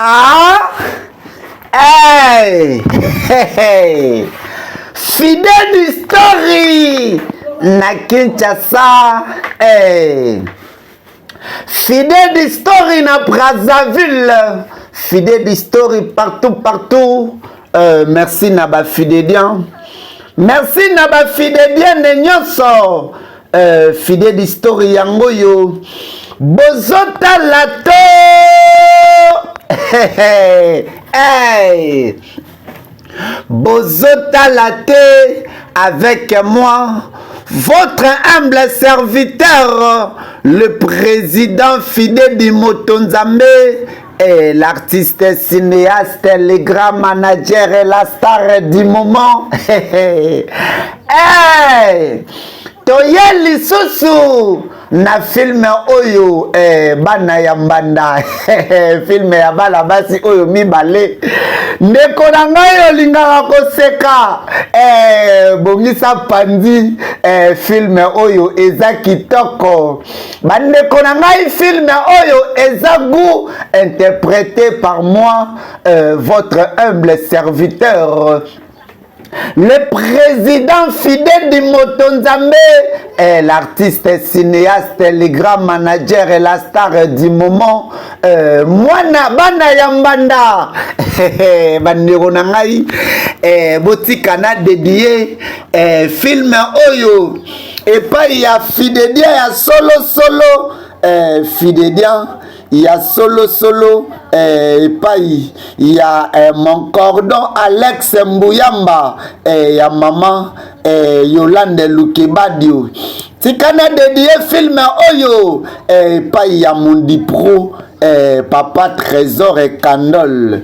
Ah, hey, hey, hey. Fidèle Story na Kinshasa, hey. Fidèle Story na Brazzaville, Fidèle Story partout. Merci na ba fidèliens. Merci na ba fidèliens ne nyonso. Fidèle Story yango yo. Bozota lato. Hey, hey. Bozota laté avec moi, votre humble serviteur, le président Fidèle Motonzambe et l'artiste cinéaste, le grand manager et la star du moment. Hey, Toyeli Susu na film oyo bana ya mbanda film ya bala basi oyo mibale ndeko na ngai olingaka koseka bongisa pandi film oyo eza kitoko bandeko na ngai film oyo eza goût interprété par moi votre humble serviteur le président Fidèle du Motonzambe est l'artiste cinéaste, le grand manager et la star du moment. Mwana bana yambanda bandeko na ngai botika na dédié film oyo et pas il y a Fidèle ya solo Fidèle il y a solo et pas il y a mon cordon Alex Mbuyamba et il y a maman Yolande Lukebadio tikana dédié film oyo et pas il y a mon dipro papa Trésor et Candole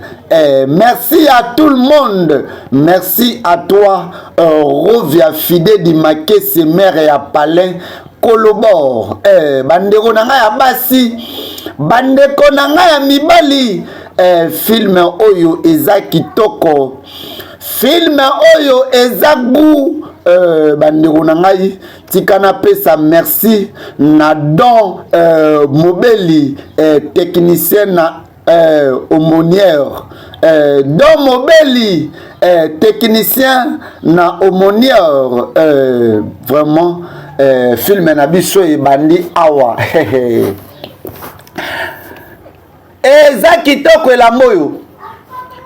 merci à tout le monde, merci à toi Rovia Fidèle di Makesi mère et à Palin Kolobor bandeko na ngai ya basi bandeko na ngai ya mibali film oyo eza kitoko film oyo eza goût bandeko na ngai tikana pesa merci na don mobeli technicien na aumônière don mobeli technicien na aumônière vraiment film na biso ebandi awa eza kitoko elamba oyo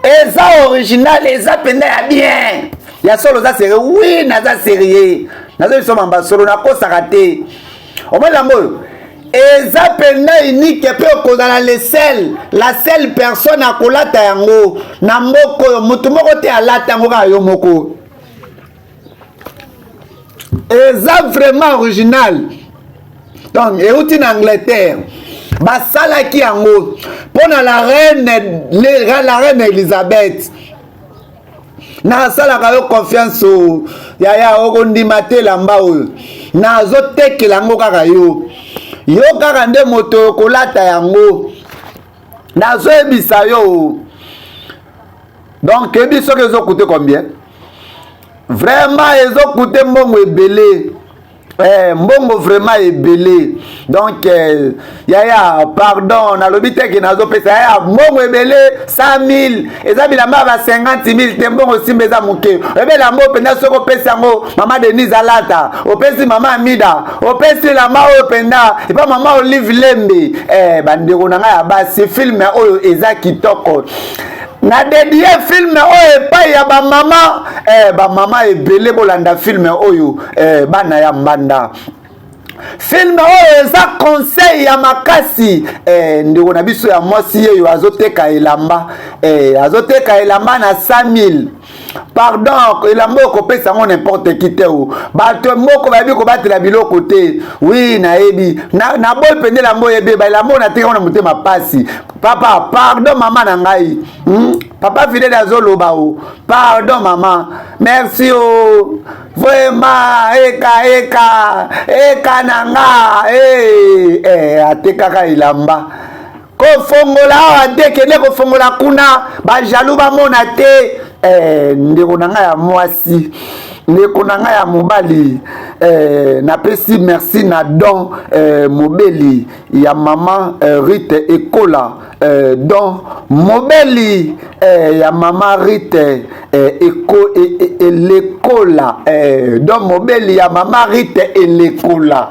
eza original eza penda ya bien ya solo za série oui naza série naza biso mamba solo nakosaka te omoi elamba oyo eza penda unique pe okozala la seule personne akolata yango na mboka oyo mutu moko te alata yango kaka yo moko eza vraiment original donc euti na Angleterre basalaki yango mpona la reine Elisabeth nasalaka yo confiance yaya okondima te elamba oyo nazotekela yango kaka yo kaka nde moto okolata yango nazoyebisa yo donc ebi soki ezokute combien vraiment ezokute mbongo ebele mbongo vraiment ebele donc yaya pardon nalobi teke nazopesa yaya mbongo ebele 100 000 eza bilamba ba 50 000 te mbongo simba eza moke ebelamba openda soki opesi yango mama Denise alata opesi mama Amida opesi lamba oyo penda epa mama Olive Lembe bandeko na ngai ya basi film oyo eza kitoko na dédié film oyo epai ya bamama ebele bolanda film oyo bana ya mbanda film oyo eza conseil ya makasi ndeko na biso ya mwasi oyo azoteka elamba na 100 000 pardon elamba okopesa yango n'importe qui te o bato moko bayebi kobatela biloko te oui nayebi na boy pende elamba oyebi elamba na teka na motema pasi papa pardon mama na ngai papa Fidèle azoloba o pardon mama merci o vraiment eka nanga atekaka elamba kofongola awa te kende kofongola kuna bajalou bamona te ndeko na ngai ya mwasi ndeko na ngai ya mobali napesi merci na don mobeli ya mama Rite Ekola don mobeli ya mama Rite Elekola don mobeli ya mama Rite Elekola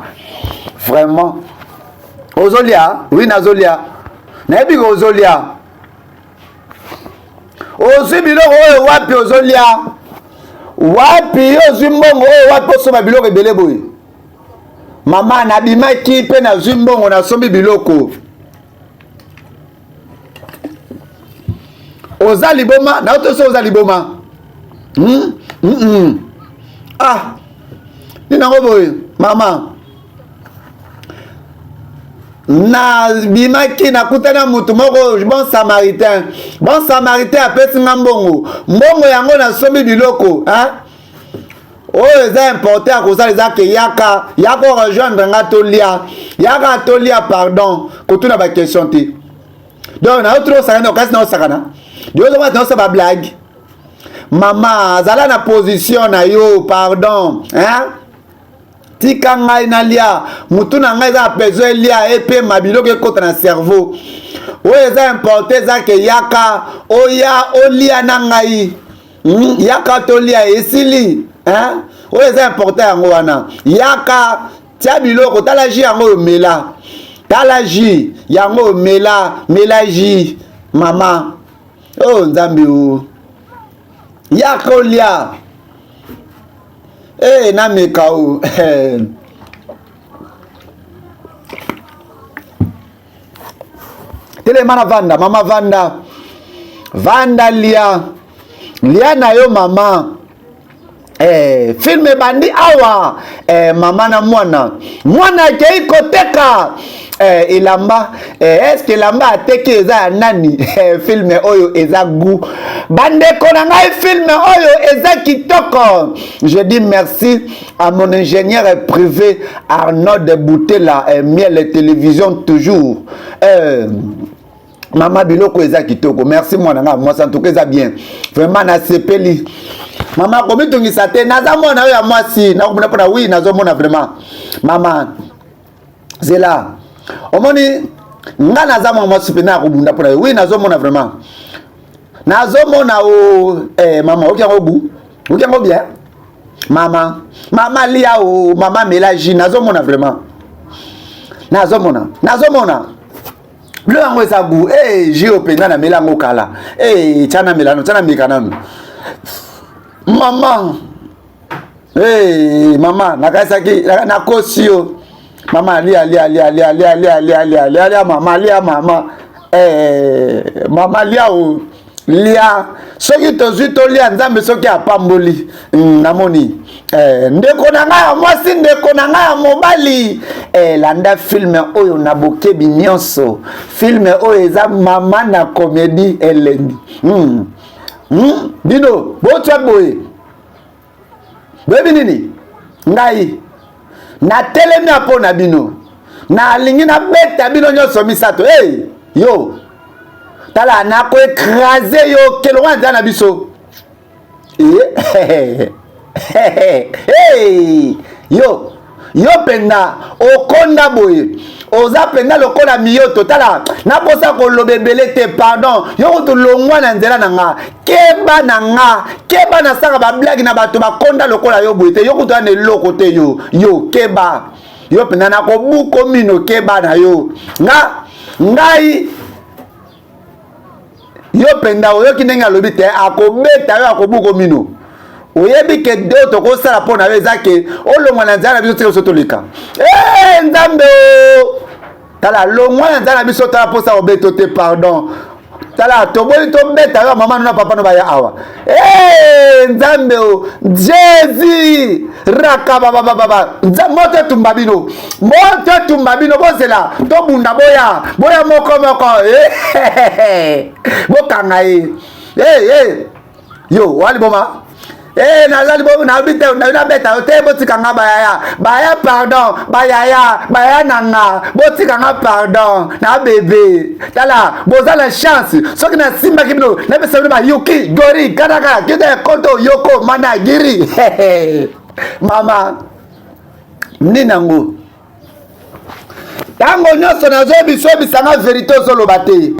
vraiment ozolia oui nazolia nayebi ko ozolia ozwi biloko oyo wapi ozolia wapi ozwi mbongo oyo wapi osomba biloko ebele boye mama nabimaki mpe nazwi mbongo nasombi biloko oza liboma na oto so oza liboma ah ninango boye mama na bimaki nakutana mutu moko bon samaritain apesi nga mbongo yango nasombi biloko oyo eza important akosala eza ke yaka rejoindre nga tolia pardon kotuna baquestion te donc naotro osakana okasi na osakana diozomati na osala bablague mama azala na position na yo pardon tika ngai nalia mutu na ngai eza besoin elia epema biloko ekota na cerveau oyo eza important eza ke yaka oya olia na ngai yaka tolia esili oyo eza important yango wana yaka tia biloko tala ji yango oyo mela tala ji yango oyo mela ji mama oyo nzambe o yaka olia nameka o telema na vanda mama vanda lia na yo mama filme bandi awa mama na mwana akei koteka elamba eske elamba ateki eza ya nani filme oyo eza gu bandeko na ngai filme oyo eza kitoko. Je dis merci à mon ingénieur privé Arnaud de Boutela Miel et Télévision toujours mama biloko eza kitoko. Merci mwana nga moi santuko eza bien vraiment na sepeli mama komitungisa te naza mwana oyo ya mwasi na komona pona oui nazo mona vraiment mama zela omoni nga naza mwana mwasi pe na kobunda pona oui nazo mona vraiment nazo mona o mama okiango bu okiango bien mama lia o mama melaji nazo mona vraiment nazo mona le yango eza bu jio penda na melango kala tana melano tana mekanano mama mama nakasaki nakosio mama lia mama lia mama lia o lia soki tozwi tolia nzambe soki apamboli namoni ndeko na ngai ya mwasi ndeko na ngai ya mobali landa filme oyo na bokebi nyonso filme oyo eza mama na komedi elengi bino botwa boye bebi nini ngai na telemi apo na bino na lingi na beta bino nyonso misato yo tala na ko écraser yo kelonga nza na biso yo penda okonda boye oza penda lokola miyoto tala na posa koloba ebele te pardon yo kutu longwa na nzela na nga keba na saka bablagi na bato bakonda lokola yo boye te yo kutu ane eloko te yo keba yo penda na kobuko mino keba na yo ngai yo penda oyoki ndenge alobi te akobeta yo akobuko mino oyebi ke deo tokosala mpo na yo eza ke olongwa na nzela na biso teke sotoleka nzambe tala longwa na nzela na biso tala mposa kobeto te pardon tala toboli tobeta yo mama na papa no baya awa nzambe Jésus rakabababa moto tumba bino bozela tobunda boya moko bokanga yo wali boma nazali bo na bite na beta te botika nga baya pardon baya nanga botika nga pardon na bébé tala bozala chance soki na simba kibino na besa ba yuki gori kadaka kide konto yoko mana giri mama ninango tango nyonso nazoyebiso bisanga vérité ozoloba te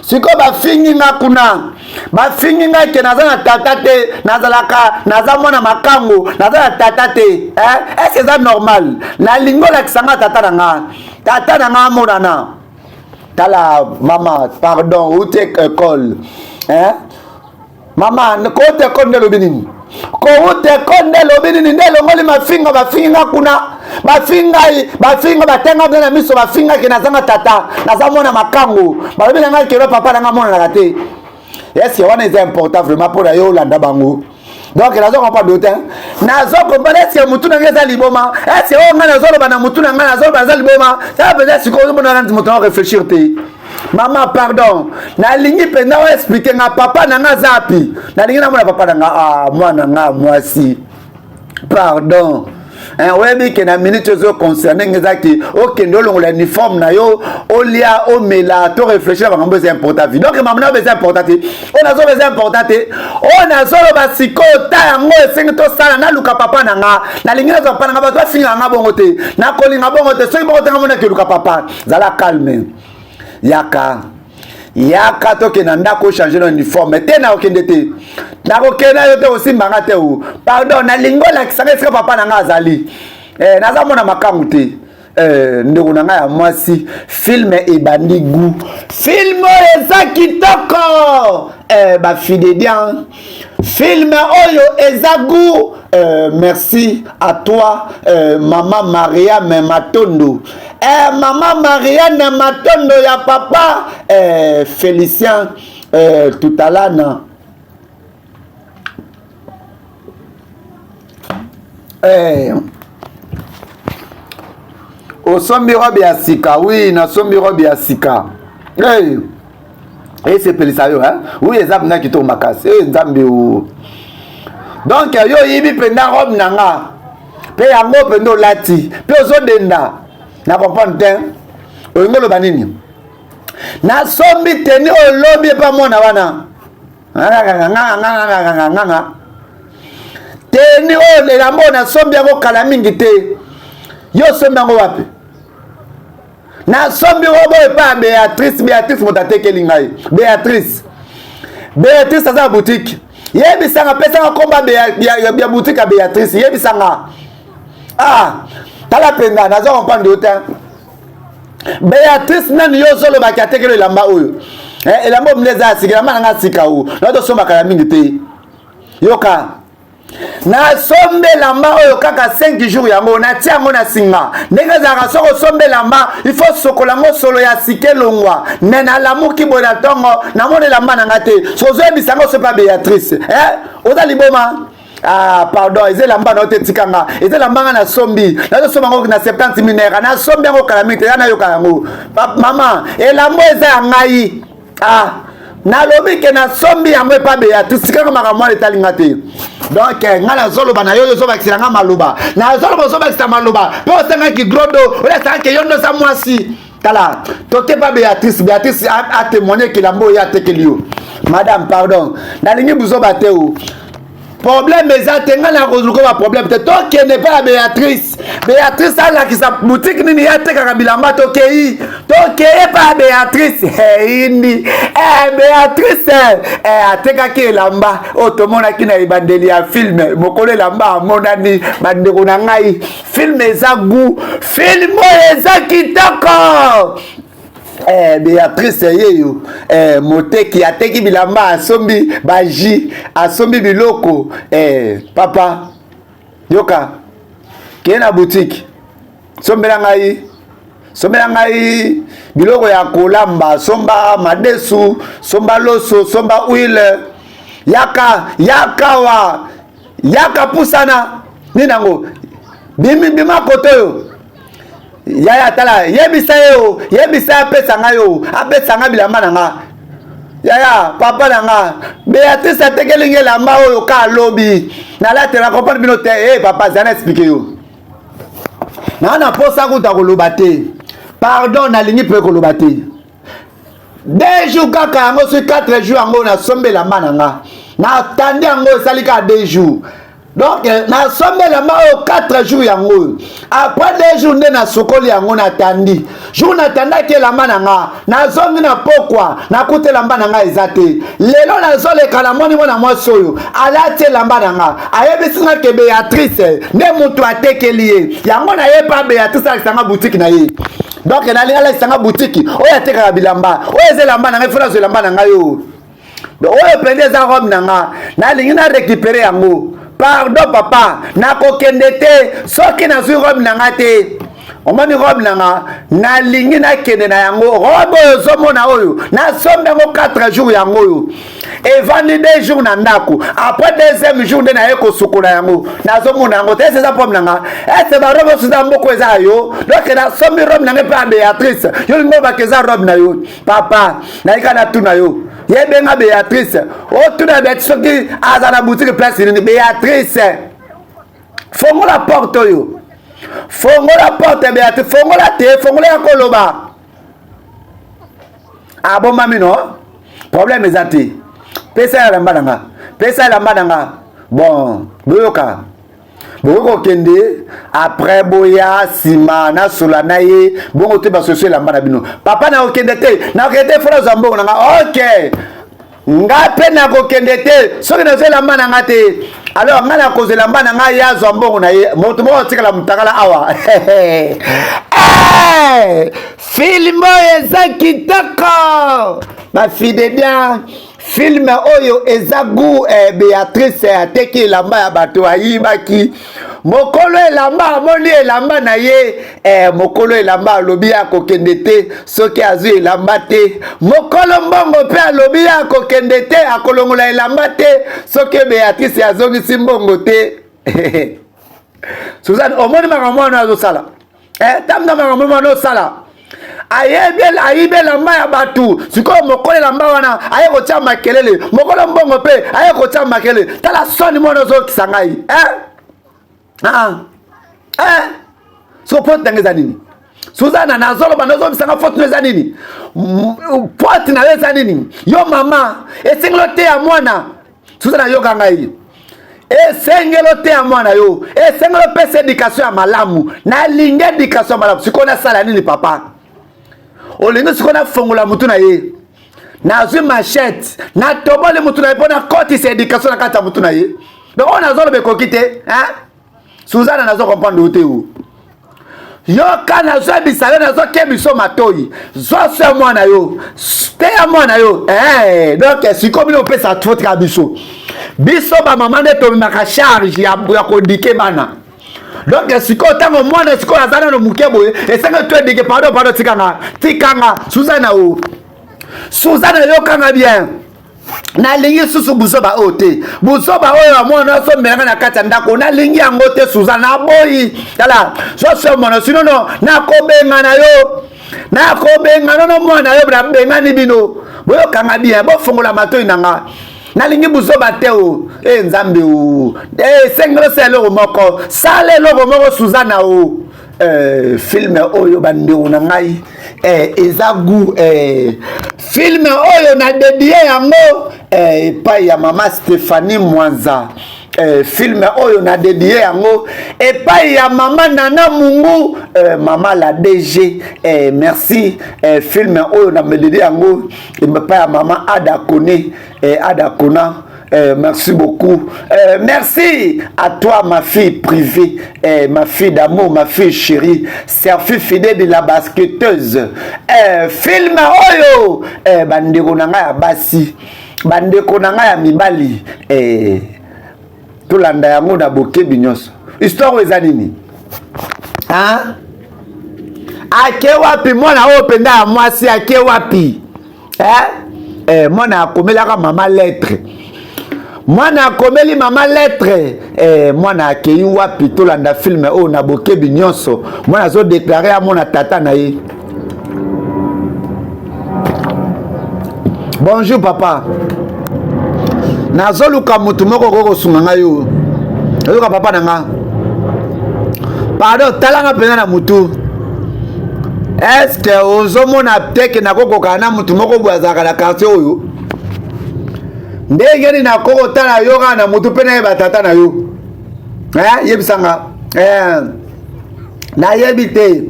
siko bafingi nga kuna bafingi nga ke naza na tata te naza mwana makango naza na tata te est-ce que eza normal nalingi olakisa nga tata na nga amonana tala mama pardon ute école mama koute école nde lobi nini koute école nde lobi nini nde elongoli mafinga bafingi nga kuna bafinga batenga bena miso bafinga ke nazanga tata naza mwana makango balobi nanga kelo papa nanga monanaka te est-ce que wana eza important vraiment mpona yo olanda bango donc nazo comprendre te nazo comprendre est-ce que mutu nanga eza liboma est-ce que oyo ngai nazoloba na mutu na ngai nazoloba naza liboma ça peut-être sikoyo ozomona nanga moto na réfléchir te mama pardon nalingi mpenza oexplike nga papa nanga aza api nalingi namona papa nanga mwana nga mwasi pardon oyebi ke na minute ozo concerne ngezaki okende olongola uniforme na yo olia omela to réfléchir bango eza important vie donc maman na eza important te on azo eza important te on azolo basiko ta yango esengi to sala na luka papa nanga na lingi na papa nanga ba to finga nga bongo te na kolinga bongo te soki bongo te nga mona ke luka papa zala calme yaka toke na ndako changer no uniforme te na okende te na kokena yo te osimbanga te o pardon na lingola kisanga esika papa nanga azali naza mona makangu te ndeko nanga ya mwasi film ebandi gu film eza kitoko bafidedian film oyo eza gu merci à toi maman Mariam Matondo maman Marianne Matondo ya papa Félicien Toutalana osombi robe ya sika oui nasombi robe ya sika esepelisa yo oui eza mpena kitoko makasi nzambe donc yo yibi mpenda robe na nga mpe yango mpenda olati mpe ozodenda na comprendre te olingi oloba nini nasombi teni olobi epa mwana wana teni oyo elamba oyo nasombi yango kala mingi te yo sombi yango wapi nasombi robo epa Béatrice moto atekeli ngai Béatrice aza na boutique yebisanga pesanga komba ya boutique ya Béatrice yebisanga tala penga nazo comprendre te Béatrice nani yo ozolobaki atekeli elamba oyo elamba omileza ya sika elamba nanga sika o nato sombaka ya mingi te yoka nasombe elamba oyo kaka 5 jours yango natia yango na singa ndenge ezalaka soki osombe elamba il faut sokola yango solo ya sika elongwa me nalamuki boye na ntongo namona elamba nanga te so ozoyebisa yango sopa Béatrice oza liboma pardon eza elamba na yo te tikanga eza elamba nga nasombi nazosomba yango na 70 minera nasombi yango kala mingi te ya nayoka yango mama elamba eza ya ngai nalobi ke nasombi yango epa Béatrice tikanga makambo wana etalinga te donc nga nazoloba na yo ozobakisela nga maloba nazoloba ozobakisa maloba mpe osengaki grodo olesangaki yo ndosa mwasi tala toke pa Béatrice atémoigné kelamba oyo atekeli yo madame pardon nalingi buzoba te o problème eza te nga na kozuluka ba problème te tokende mpe ya Béatrice alakisa boutique nini yatekaka bilamba tokei mpe ya Béatrice indi Béatrice atekaki elamba oyo tomonaki na ebandeli ya filme mokolo elamba amonani bandeko na ngai filme eza gu filme oyo eza kitoko Béatrice yeyo moteki ateki bilamba asombi baji asombi biloko papa yoka keye na boutique sombela ngai biloko ya kolamba somba madesu somba loso somba huile yaka pusana ninango bima kotoyo yaya tala yebisa apesa nga yo apesa nga bilamba na nga Yaya, papa nanga. Béatrice a tekeli ngelamba oyo ka lobby. Na la te na comprendre bino te. Eh papa, ça n'a expliqué yo. Na posa kuta koloba te. Pardon na lingi pe koloba te. 2 jours kaka yango sur 4 jours yango na sombe la mananga. Na tandi yango salika 2 jours. Donc na sombe la ma 4 jours yango. Après 2 jours nde na sokoli yango na tandi. Jour na tanda ke la mananga. Na zongi na pokwa na kute la mananga ezate. Lelo na zole kala moni mona mosoyo. Alate la mananga. Ayebisi nga ke Béatrice ne mutu atekeli. Yango na ye pa Béatrice akisanga boutique na ye. Donc na linga la boutique oya teka bilamba oya zelamba na ngefuna zelamba na ngayo donc oya pende za robe na nga na lingi na récupérer yango pardon papa na kokende te soki na zui robe na nga te omoni robe na nga na lingi na kende na yango robe oyo zomona oyo na sombe yango 4 jours yango oyo evandi 2 jours na ndako après 2e jour nde na ye kosukola yango nazomona yango te eza pomme na nga ese barobe suza mboko eza yo donc na sombi robe na nga mpe ya Béatrice yo lingo bakeza robe na yo papa nayika na tuna yo yebenga Béatrice otuna Béatrice soki aza na boutique place nini Béatrice fongola porte oyo fongola porte Béatrice fongola te fongola ya koloba aboma mino problème eza te pesa ya lamba nanga pesa ya lamba nanga bon boyoka boko kende après boya sima na sola na ye bongo te basoso lamba na bino papa na okende te na okende fora zambo nanga OK nga pe na kokende te soki na zela lamba nanga te alors nga na kozela lamba nanga ya zambo na ye moto mo tikala mutakala awa film eza kitoko ma fille de bien film oyo ezagu Béatrice ateki elamba ya bato ayibaki mokolo elamba amoni elamba na ye mokolo elamba alobi akokende te soki azwi elamba te mokolo mbongo mpe alobi akokende te akolongola elamba te soki Béatrice azongisi mbongo te Suzanne omoni makambo wana azosala tamna makambo wana osala ayibe lamba ya batu sikoyo mokolo lamba wana aye kotia makelele mokolo mbongo pe aye kotia makelele tala soni mwana ozokisa ngai so pote nange eza nini Suzana nazoloba nazobisanga foto eza nini pote na yo eza nini yo mama esengelo te ya mwana Suzana yoka ngai esengelo te ya mwana yo esengelo pesa éducation ya malamu na linge éducation ya malamu sikoyo nasala nini papa olingi sikoyo nafongola mutu na ye nazwi machete natoboli mutu na ye mpo nakotisa éducation na kati ya mutu na ye donc oyo nazoloba ekoki te Suzana nazo comprendre ote o yoka nazo bisale nazo kebiso matoi zoso ya mwana yo te ya mwana yo donc sikoyo bino opesa faute ka biso ba mama nde tomemaka charge ya kodike bana donc sikoyo ntango mwana sikoyo aza nano moke boye esenge to edike pardon tikanga Suzana o Suzana yokanga bien nalingi susu buzoba oyo te buzoba oyo ya mwana asombelanga na kati ya ndako nalingi yango te Suzana aboyi tala zoso mwana sinono nakobenga na yo nakobenga nono mwana yo nabengani bino boyokanga bien bofongola matoi nanga nalingi buzoba te o nzambe o sengelo se eloko moko sala eloko moko Suzana o film oyo bandeko na ngai eza gu film oyo na dedie yango epai ya mama Stéphanie Mwanza film oyo na dedie yango epai ya mama Nana Mungu mama la DG merci film oyo na dedie yango epai ya mama Ada Kone Ada Kona merci beaucoup. Merci à toi, ma fille privée, ma fille d'amour, ma fille chérie, servie fidèle de la basketteuse. Film Oyo, bandeko nanga ya basi, bandeko nanga ya mibali, tolanda yango na boke binyoso. Histoire eza nini? Ake wapi mwana oyo penda ya mwasi ake wapi? Mwana akomelaka mama lettre. Mwana akomeli mama lettre mwana akei wapi tolanda film oyo na bokebi nyonso mwana azo déclarer à mona tata na ye Bonjour papa. Nazoluka mutu moko koko sunganga yo. Yoka papa nanga. Pardon, talanga pena na mutu. Est-ce que ozomona teke na koko kana mutu moko bwazaka na quartier oyo? Ndenge ni na koko tala yoka na mutu pena ye batata na yo. Yebisanga. Na yebite.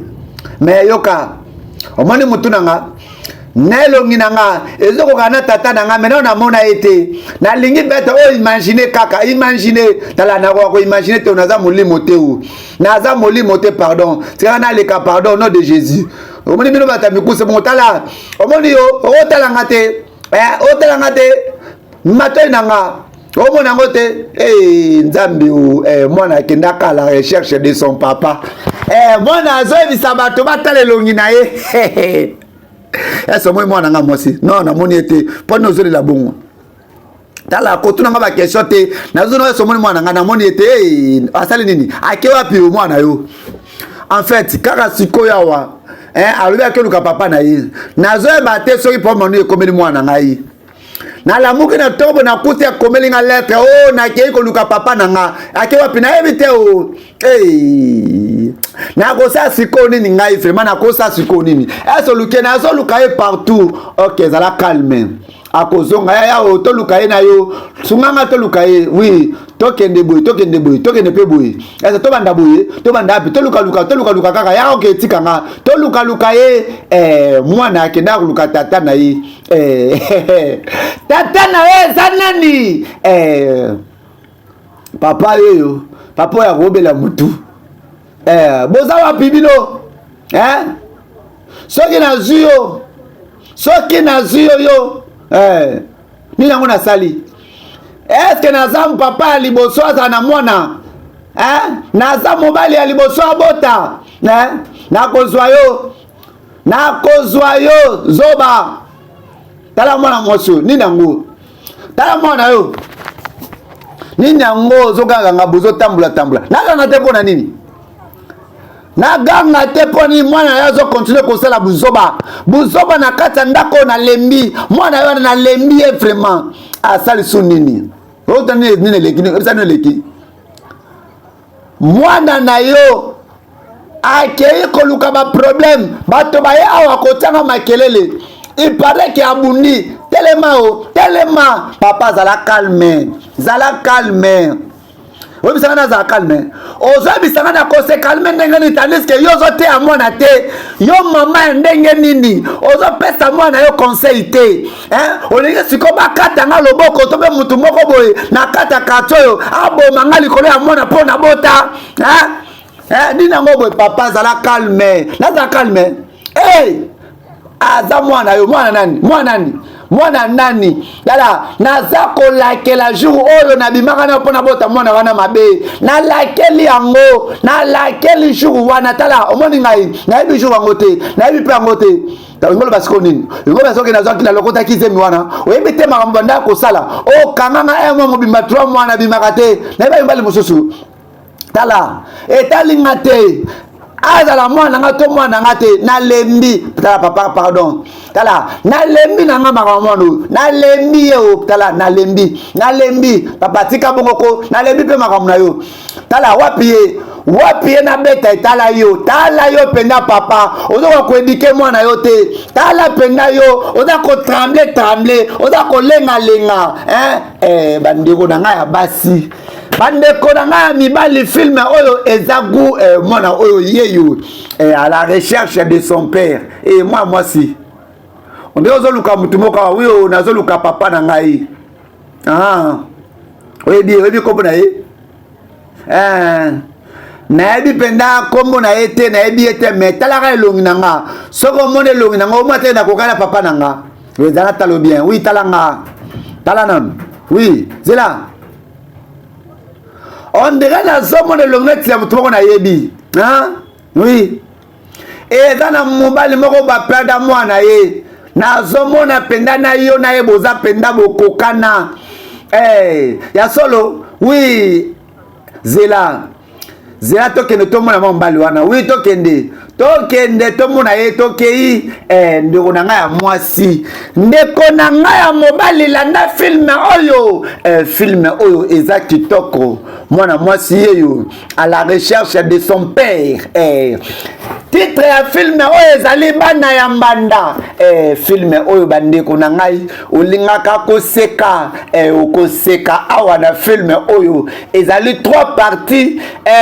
Me yoka. Omoni mutu nanga. Nelongi nanga ezoko kana tata nanga mena na mona ete na lingi beta o imaginer kaka imaginer tala na ko imaginer te onaza molimo te ou naza molimo te pardon c'est na le ka pardon au nom de Jésus omoni bino bata mikuse bon tala omoni yo o tala ngate o tala ngate mato nanga omona ngote nzambi ou mwana kenda kala recherche de son papa mwana zo ebisa bato batale longi na ye est-ce moi moi nanga mosi non na moni ete pour nous la bongo tala ko tuna ngaba question te na zo no est-ce moi nanga na moni ete asali nini akewa pi moi na yo en fait kaka siko yawa alobi akeluka papa na ye na zo ba te soki pour monu ekomeli moi nanga yi na la muki na tobo na kuti ya komeli nga lettre na kei ko luka papa nanga akewa pi na ebite o na kosa siko nini ngai vraiment na kosa siko nini eso luke na zo luka e partout OK zala calme akozonga ya o to luka e na yo sunganga to luka e oui tokende boy tokende pe boy eso to banda boy to banda api to luka kaka ya OK tikanga to luka e mwana akenda luka tata na ye tata na ye zanani papa yo papa ya robela mutu boza wapi bino soki na zuyo yo nini yango nasali eske naza mpapa ya liboso aza na mwana naza mobali ya liboso abota nakozwa yo zoba tala mwana moso nini yango tala mwana yo nini yango zoganga bozo tambula naganga te mpona nini naganga te poni mwana yazo continue kosala buzoba na kati ya ndako na lembi mwana yo na lembi e vraiment asali su nini otani nini leki mwana na yo akei koluka ba problème bato baye awa kotanga makelele il paraît que abundi telema papa zala calme oui bisanga na za calme ozo bisanga na kose calme ndenge ni tandis que yo zo te a mwana te yo mama ndenge nini ozo pesa mwana yo conseil te olingi siko bakata nga loboko to be mutu moko boye na kata katoyo aboma nga likolo ya mwana pona bota dina ngo boye papa zala calme aza mwana yo mwana nani yala naza kolakela jour oyo nabimaka na mpona bota mwana wana mabe nalakeli yango nalakeli jour wana tala omoni ngai nayebi jour yango te nayebi mpe yango te ngolo basiko nini ngolo basoki nazwaki na lokota kizemi wana oyebi te makambo banda kosala okanganga mwa mobimba 3 mois nabimaka te nayebi mbali mosusu tala etalinga te azala mwana nga to mwana nga te nalembi tala papa pardon tala nalembi nanga makamano nalembi yo tala nalembi papa tika bongoko nalembi pe makamna yo tala wapi ye na beta tala yo penda papa ozo ko edike mwana yo te tala penda yo oza ko tremble oza ko lenga bandeko nanga ya basi bandeko nanga mibali film oyo ezagu mwana oyo yeyo à la recherche de son père et moi si on dit ozoluka mutu moko oui nazoluka papa na ngai oyebi kombo na ye nayebi penda kombo na ye te nayebi ete me talaka elongi nanga soko omoni elongi nanga omate na kokala papa nanga ezala talo bien oui talanga talanam oui zela on dirait la zone de l'onglet ya mutu moko na yebi oui eza na mobali moko bapenda mwana ye nazomona penda na yo na ye boza penda bokokana ya solo oui zela tokende tomona mobali wana oui tokende tokende tomona ye tokei ndeko na ngai ya mwasi ndeko na ngai ya mobali landa filme oyo filme oyo eza kitoko mwana mwasi yeyo à la recherche de son père titre ya filme oyo ezali bana ya mbanda filme oyo bandeko na ngai olingaka koseka okoseka awa na filme oyo ezali 3 parties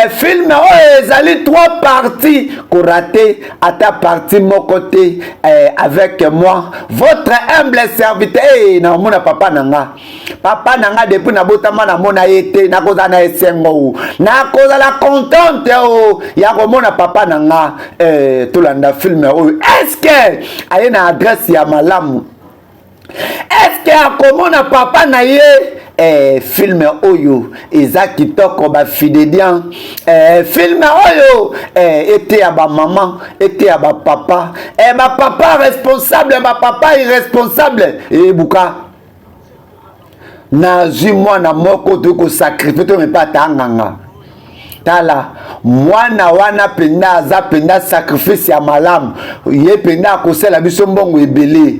filme oyo ezali 3 parties korate ata partie moko te avec moi votre humble serviteur na mona papa nanga depuis na botama na mona yete na koza na esengo na koza la contente ya komona papa nanga tolanda filme oyo est-ce que aye na adresse ya malamu est-ce que akomona papa na ye filme oyo eza kitoko ba fidélian filme oyo ete ya ba maman ete ya ba papa responsable ba papa irresponsable buka na zwi mwana moko to ko sacrifier to me pata nganga tala mwana wana penda aza penda sacrifice ya malamu ye penda akosela biso mbongo ebele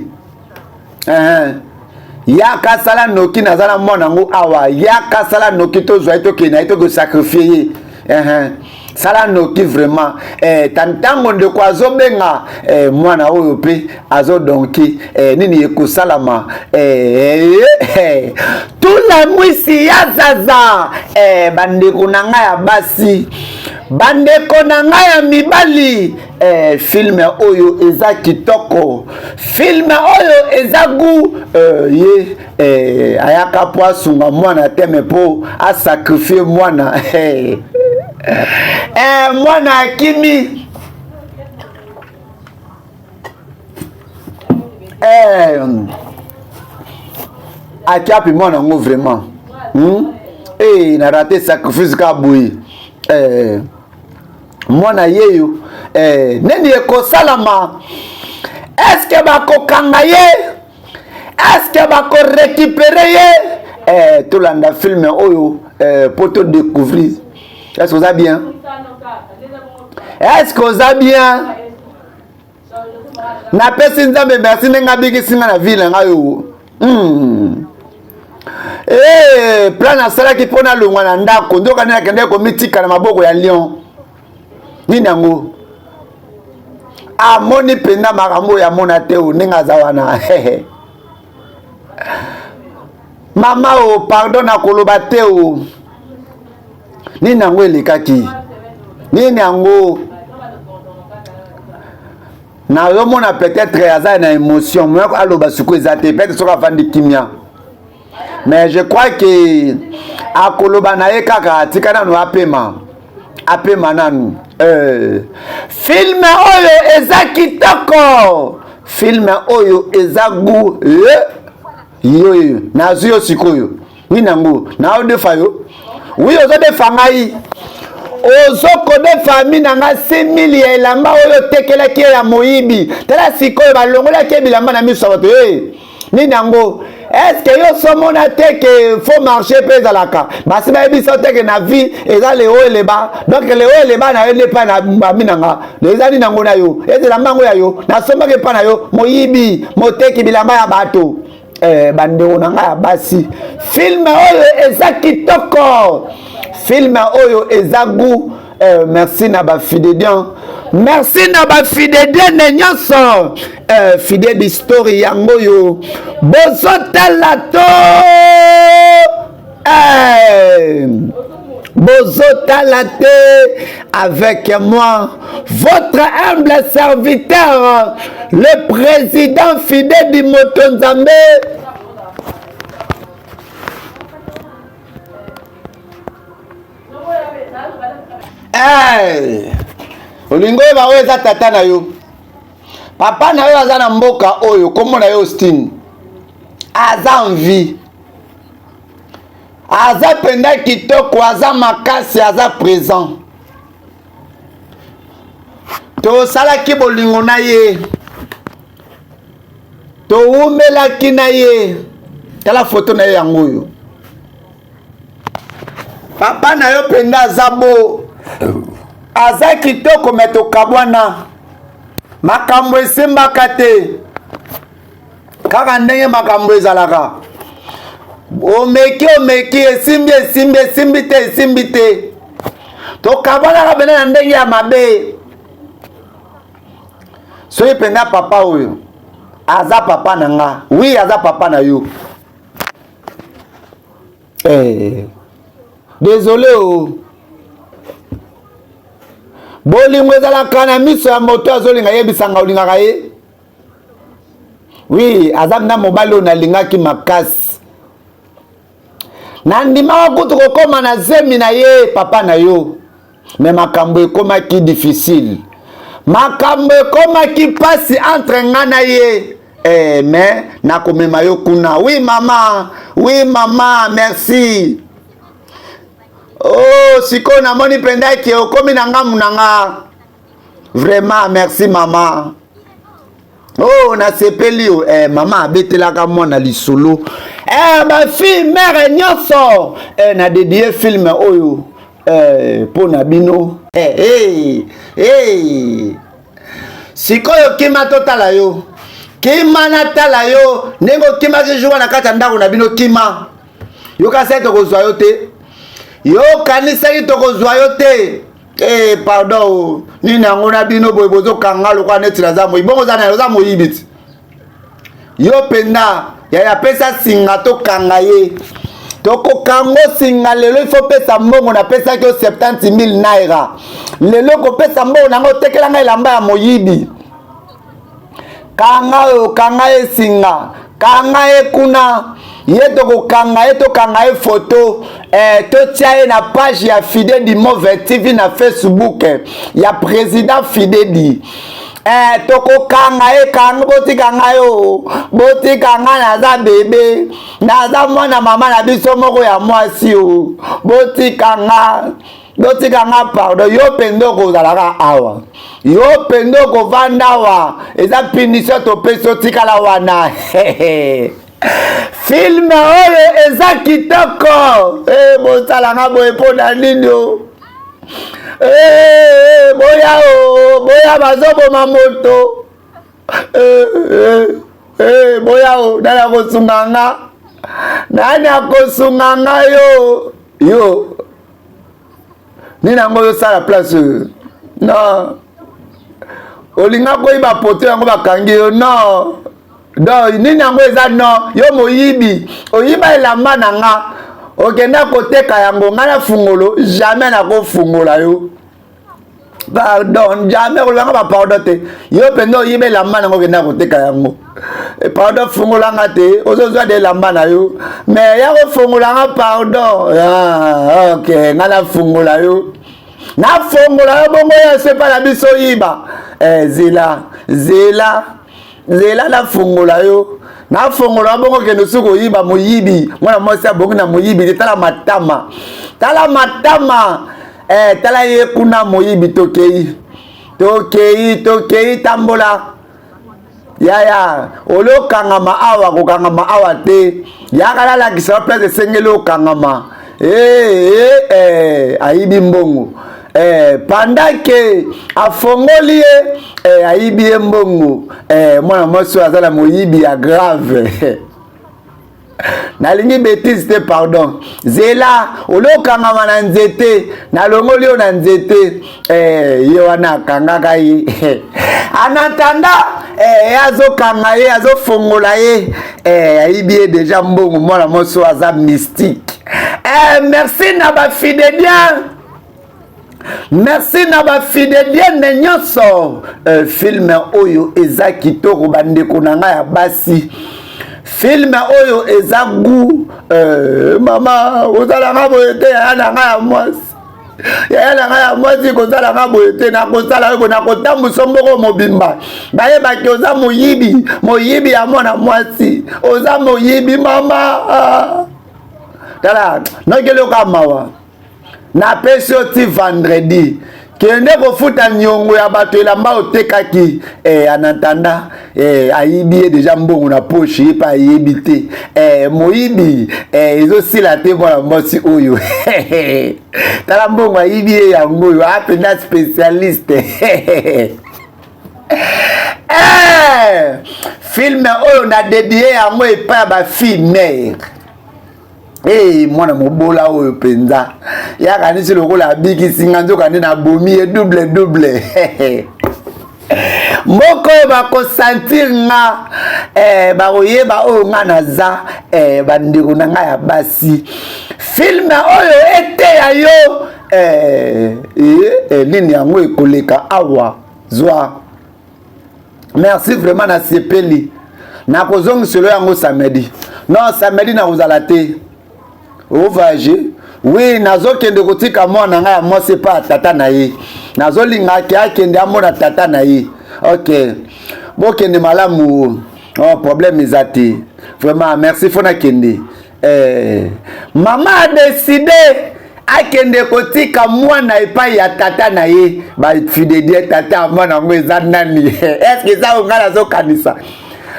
yaka sala noki nazala mwana ngo awa yaka sala noki to zwa to kena to go sacrifier sala noki vraiment tantango ndeko azobenga mwana oyo pe azo donki nini ekosalama tula mwisi ya zaza bandeko na ngai ya basi bandeko na ngai ya mibali filme oyo eza kitoko filme oyo eza gu ye ayaka po asunga mwana teme po asakrifie mwana mwana akimi akiapi mwana ngo vraiment na raté sacrifice ka boyi mwana yeyo neni ekosalama est-ce que bakokanga ye est-ce que bakorécupérer ye tolanda filme oyo pour te découvrir est-ce que ça bien est-ce que ça bien na pesi nzambe merci nenga bikisinga na ville ngayo plan asalaki mpona longwa na ndako ndoka nini akende komitika na maboko ya lion nini yango amoni penda makambo ya mona te o ndenge aza wana mama o pardon na koloba te o nini yango elekaki nini yango nazomona peut-être aza na émotion moyoko aloba suku eza te peut-être soki afandi kimia mais je crois que akoloba na ye kaka atika nanu apema nanu filme oyo eza kitoko filme oyo eza gu yoyo nazwi yo sikoyo nini yango naodefa yo wi ozodefa ngai ozokodefa mi na nga 5000 ya elamba oyo tekelaki ya moyibi tala sikoyo balongolaki bilamba na miso ya bato nini yango est-ce que yo somona te que faut marcher pe ezalaka basi bayebiso te que na vie eza le haut et le bas donc le haut et le bas na yo nde pa na bami na nga eza nini yango na yo ezela yango ya yo nasombaki pa na yo moyibi moteki bilamba ya bato bandeko na nga ya basi filme oyo eza kitoko filme oyo eza gu merci na ba fidélian merci na ba fidélian nyonso fidèle d'histoire yango yo bozotala to bozotala te avec moi votre humble serviteur le président fidèle du Motonzambe olingo eba oyo eza tata na yo papa na yo aza na mboka oyo kombo na yo Austin aza en vie aza penda kitoko aza makasi aza présent tosalaki bolingo na ye towumelaki na ye tala foto na ye yango oyo papa na yo penda aza bo aza kitoko me tokabwana makambo esimbaka te kaka ndenge makambo ezalaka omeki esimbi te tokabanaka bene na ndenge ya mabe soki mpenza papa oyo aza papa na nga oui aza papa na yo désolé o bolingo ezalaka na miso ya moto azolinga yebisanga olingaka ye oui aza na mobali oyo nalingaki makasi nandimaka kutu kokoma na zemi na ye papa na yo me makambo ekomaki difficile makambo ekomaki pasi entre nga na ye me nakomema yo kuna oui mama merci oh sikoyo namoni pendaki okomi na nga munanga vraiment merci mama oh nasepeli yo mama abetelaka mwana lisolo bafille mère nyonso na dédié film oyo mpo na bino sikoyo kima totala yo kima natala yo ndenge okimaki jour na kati ya ndako na bino kima yokasai tokozwa yo te yokanisaki tokozwa yo te pardon nini yango na bino boye bozokanga lokwa neti naza moyibi bongo oza moyibi ti yo mpenza yapesa singa tokanga ye tokokango singa lelo ifo pesa mbongo napesaki yo 70,000 naira lelo kopesa mbongo nango otekelanga elamba ya moyibi kanga oyo kanga ye singa kanga ye kuna ye tokokanga ye tokanga ye photo totia ye na page ya Fidedi Mauvais TV na Facebook ya président Fidedi tokokanga ye kanga botikanga yo botikanga naza bebe naza mwana mama na biso moko ya mwasi o botikanga pardon yo pendo kozalaka awa yo pendo kovanda awa eza punition topesi otikala wana filme oyo eza kitoko bosalanga boye mpo na nini o boya bazoboma moto boya o nani akosunganga nani akosunganga yo nini yango yosala place non olinga koyiba poto yango bakangi yo non donc nini yango eza non yo moyibi oyiba elamba na nga okenda koteka yango nga na fungolo jamais nakofungola yo pardon jamais kolanga bapardon te yo mpenza oyiba elamba nango okenda koteka yango pardon fungolanga te ozozwa de elamba na yo mais ya kofungolanga pardon ok nga nafungola yo nafungola yo bongo ya sepa na biso yiba zela nafungola yo nafungola bongo kende suko yiba moyibi mwana mwasi abongi na moyibi te tala matama tala ye kuna moyibi tokei tambola yaya olokangama awa kokangama awa te yakala lakisa place esengeli okangama ayibi mbongo pendant que afongoli ye ayibi ye mbongo mwana mwasi aza na moyibi ya grave nalingi bêtise te pardon zela olokangama na nzete nalongoli yo na nzete ye wana akangaka ye anatanda azokanga ye azofongola ye ayibi ye deja mbongo mwana mwasi aza mystique merci na bafidélien merci na bafidélien nyonso filme oyo eza kitoko bandeko na ngai ya basi filme oyo eza gu mama ozalanga boye te yaya na ngai ya mwasi kozalanga boye te nakosala oyo nakotambusa mboko mobimba bayebaki oza moyibi ya mwana mwasi oza moyibi mama tala nokeli oka mawa napesi yo ti vendredi kende kofuta nyongo ya bato elamba otekaki anatanda ayibi ye deja mbongo na poche ye pa ayebi te moyibi ezosila te mwana mwasi oyo tala mbongo ayibi ye yango oyo apenda spécialiste Film oyo na dédié yango epai ba fille mère. Mwana mobola oyo penza. Ya kanisi lokola biki singa nzoka na bomi double. Moko ba ko sentir nga ba oyeba oyo nga naza bandeko na nga ya basi. Film oyo ete ya yo nini yango ekoleka awa zwa. Merci vraiment na sepeli. Na kozongi selo yango samedi. Non, samedi na kozala te. Ovage. Oui, nazo kende kotika mwana nga ya mwasi pa tata na ye. Nazo linga ki akende amona tata na ye. OK. Bo kende malamu. Oh, problème ezati. Vraiment, merci fona kende. Maman a décidé akende kotika mwana epai ya tata na ye. Ba fidèle tata mwana ngo eza nani? Est-ce que ça ngala zo kanisa?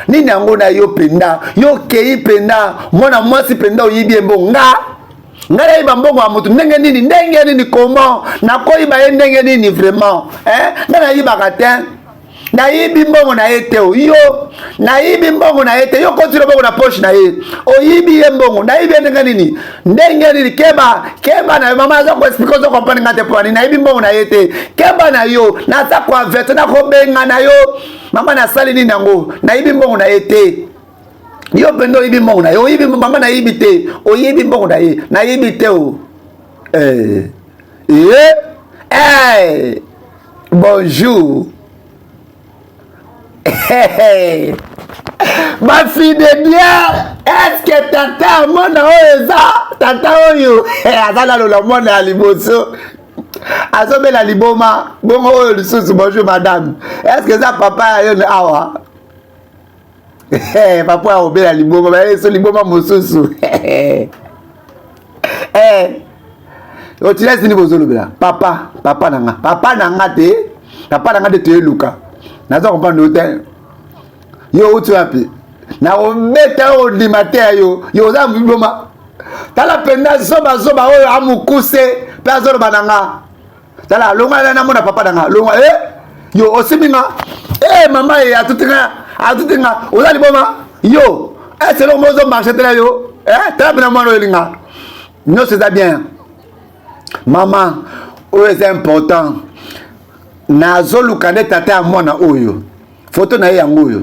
Nini yango na yo penda? Yo kei penda, mwana mwasi penda oyibi mbonga. Ngala yiba mbongo wa mutu ndenge nini comment? Na koyiba ye ndenge nini vraiment? Ngala yiba katen. Na yibi mbongo na ete yo na yibi mbongo na ete yo kontiro mbongo na poche na ye o yibi ye mbongo na yibi ndenge nini keba na mama za ko explique zo comprendre ngate point na yibi mbongo na ete keba na yo na za ko avertir na ko benga na yo mama na sali nini nango na yibi mbongo na ete yo pendo yibi mbongo na yo yibi mama na yibi te o yibi mbongo na ye na yibi te o bonjour. Ma fille de Dieu, est-ce que tata mona oyo tata oyo azala lola mona ya liboso azobela liboma bongo oyo lisusu bonjour madame est-ce que ça papa yo awa papa obela liboma ba eso liboma mosusu o tilesi ni bozolo bela papa nanga te te luka nazo comprendre hotel yo utu wapi na obeta o limate yo za mboma tala penda soba oyo amukuse pe zolo bananga tala longa na mona papa nanga longa yo osiminga mama atutinga oza liboma yo c'est le mozo marché tala yo tala pena mwana olinga non c'est ça bien maman c'est important nazo lukane tata ya mwana oyo photo na ye yango oyo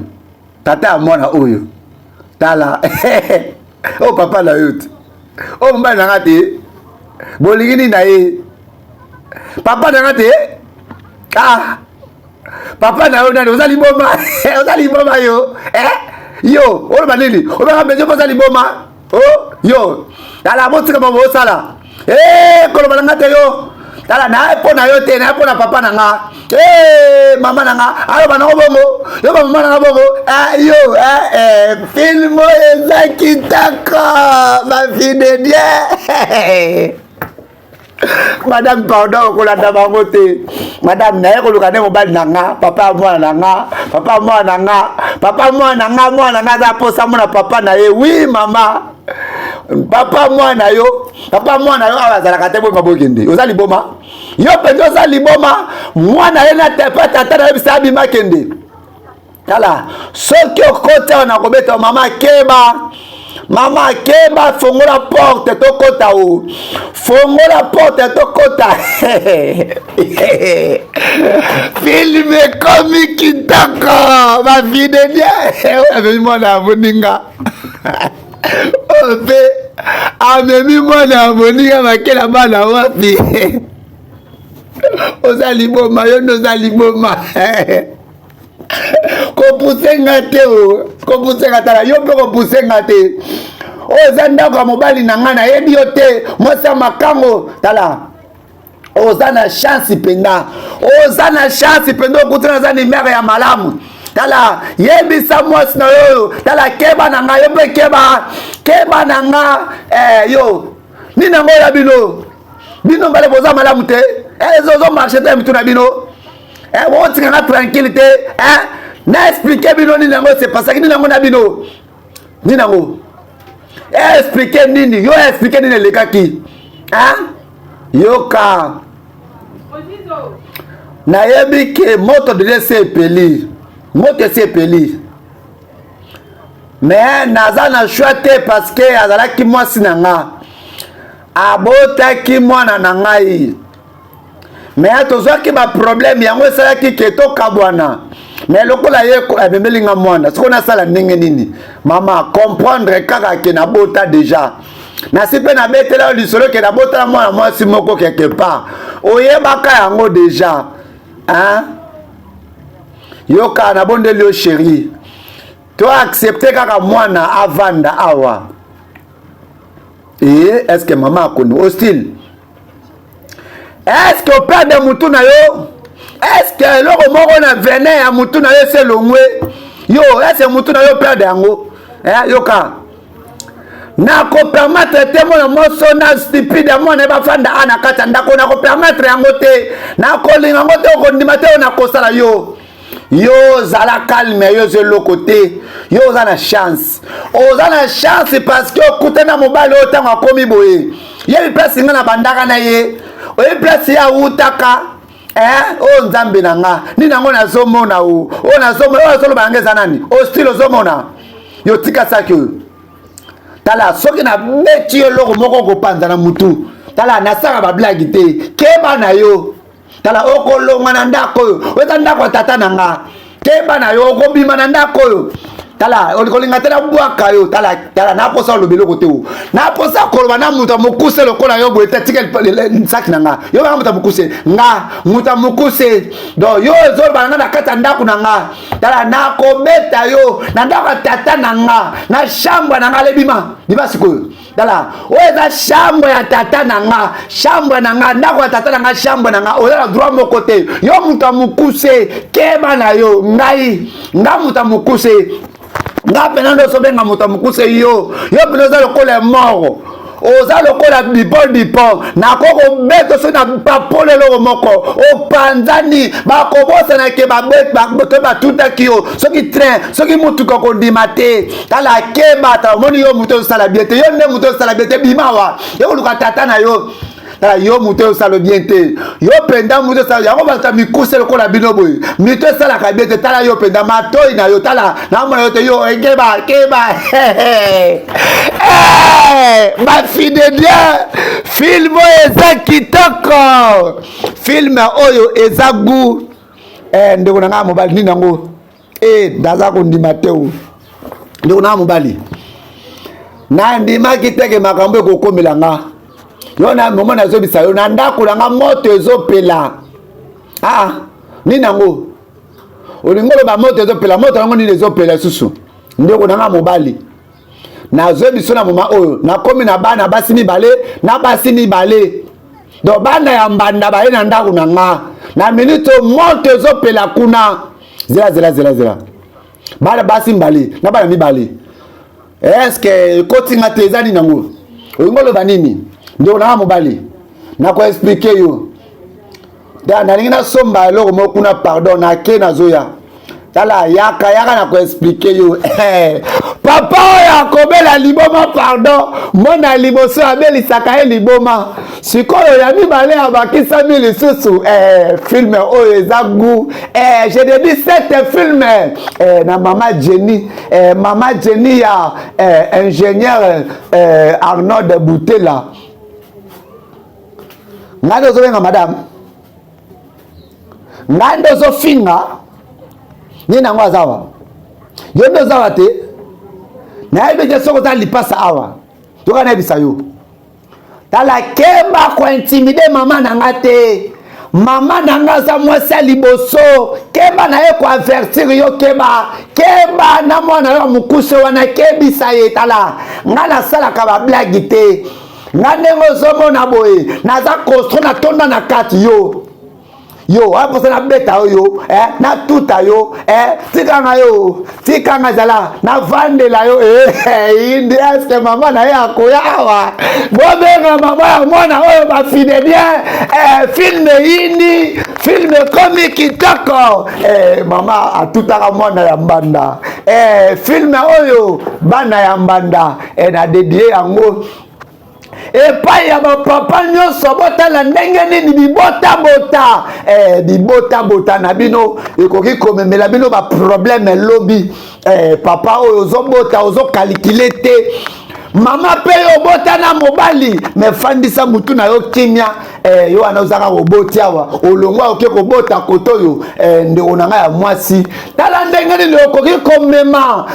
tata ya mwana oyo tala o papa na yo te o mba na nga te bolingini na ye papa na nga te papa na yo nani oza liboma yo yo olo banini obanga bezo poza liboma yo tala motika mamo osala koloba na nga te yo tala na pona yo te na pona papa na nga mama na nga alo bana bongo yo mama na nga bongo yo film eza kitaka ma fille de Dieu. Madame pardon kolanda bango te madame na ko lukane mobali na nga papa mwana nga za posa mona papa na ye oui mama papa mwana yo awazala te bo mabokende ozali boma yo penzo ozali boma mwana ye na tepa tata na bisa bima kende tala soki okota na kobeta mama keba fongola porte tokota filme komi kitaka ma fille de Dieu avec mwana moninga ope amemi mwana moninga makela bana wapi ozali boma yo nozali boma kopusenga te kopusenga tala yo mpe kopusenga te oza ndako ya mobali na nga nayebi yo te mwasi ya makango tala oza na chance penda okutana aza nimere ya malamu tala yebisa mwasi na yo tala keba na nga yo mpe keba na nga yo nini yango ya bino mbale boza malamu te ezozo marché te mitu na bino botika nga tranquille te na expliquer bino nini yango c'est parce que nini yango na bino nini yango expliquer nini yo expliquer nini elekaki yoka nayebi ke moto de se epeli moto sepeli mais naza na choix te parce que azalaki mwasi na nga abotaki mwana na ngai mais tozwaki baproblème yango esalaki ke tokabwana mais lokola ye amemeli nga mwana siko nasala ndenge nini mama comprendre kaka ke nabota déjà nasi mpe nabetela lisolo ke nabotala mwana mwasi moko quelque part oyebaka yango déjà hein? Yoka nabondeli yo chéri to accepter kaka mwana avanda awa est-ce que maman akoni hostile est-ce que père de mutu na yo est-ce que eloko moko na venin ya mutu na yo se longwe yo est-ce que mutu na yo père de yango yoka nako permettre te mwana moso na stupide mwana ebafanda ana kata ndako nako permettre yango te nakolinga yango te okondima te oyo nakosala yo yo zala calme yo zeloko te yo oza na chance parce que okutana mobali oyo ntango akomi boye yebi place nga na bandaka na ye oyebi place ye awutaka oyo nzambe na nga nini yango nazomona oyo nazomona oyo azoloba yango eza nani ostile ozomona yo tika saki oyo tala soki nabeti yo eloko moko kopanza na mutu tala nasaka bablagi te keba na yo tala okolonga na ndako oyo oza ndako ya tata na nga keba na yo okobima na ndako oyo tala olinga te nabwaka yo tala naposa oloba eloko te o naposa koloba na mutu amokuse lokola yo boye te tika nsaki na nga yo banga mutu amokuse nga mutu amokuse donc yo ezoloba na nga na kati ya ndako na nga tala nakobeta yo na ndako ya tata na nga na chambre na nga lebima liba sikoyo tala oyo eza chambre ya tata na nga chambre na nga ndako ya tata na nga chambre na nga oza na droit moko te yo mutu amokuse keba na yo ngai nga mutu amokuse nga pena ndo sobenga moto amokuse yo pena oza lokola moro oza lokola dipo nakoko beto so na papole eloko moko opanzani bakobosanake bato batutaki yo soki train soki mutuka kondima te tala kebata omoni yo moto osala bien te yo nde moto osala bien te bimawa yo koluka tata na yo tala yo moto osala bien te yo penda moto osala yango bata mikuse lokola bino boye mito esalaka bien te tala yo penda matoi na yo tala namona yo te yo keba bafide bien film oyo eza kitoko film oyo eza gu ndeko na nga mobali nini yango ndaza kondima te o ndeko na nga mobali nandimaki teke makambo ekokomela nga yo na momo nazobisa yo na ndako na nga moto ezopela nini yango olingo loba moto ezopela moto yango nini ezopela susu ndeko na nga mobali nazoyebiso na moma oyo nakomi na bana basi mibale na basi mibale donc bana ya mbanda baye na ndako na nga na minute moto ezopela kuna zela bana basi mibale na bana mibale est-ce que kotinga te eza nini nango olingo loba nini ndeko na nga mobali nakoexplike yo nalingi nasomba eloko moko kuna pardon nake nazoya tala yaka nakoexplike yo papa oyo akobela liboma pardon mona liboso abelisaka ye liboma sikoyo ya mibale abakisami lisusu film oyo eza gu je te dis cette film na mama Jenny ya ingénieur Arnaud Boutela ngando zobenga madame ngando zofinga nina ngo azawa yo ndo zawa te na ebe soko ta lipasa awa toka na ebisa yo tala kemba ko intimider mama nanga te mama nanga za mwasi liboso kemba na ye ko avertir yo kemba na mwana yo mukuse wana kebisa ye tala ngana sala ka ba blague te ngane ngozomona boye naza construire na tonda na kati yo aposa na beta yo na tuta yo tikanga zala na vandela yo indi eske mama na ye akoya awa bobenga mama ya mwana oyo bafide bien film indi film komi kitoko mama atutaka mwana ya mbanda film oyo bana ya mbanda na dedie yango epai ya papa nyonso botala ndenge nini bibota bota na bino ekoki komemela bino ba problème lobby papa oyo ozobota ozokalikile te mama pe yo bota na mobali me fandisa mutu na yo kimia yo wana ozaka koboti awa olongwa oke kobota koto yo ndeko na ngai ya mwasi tala ndenge nini okoki komema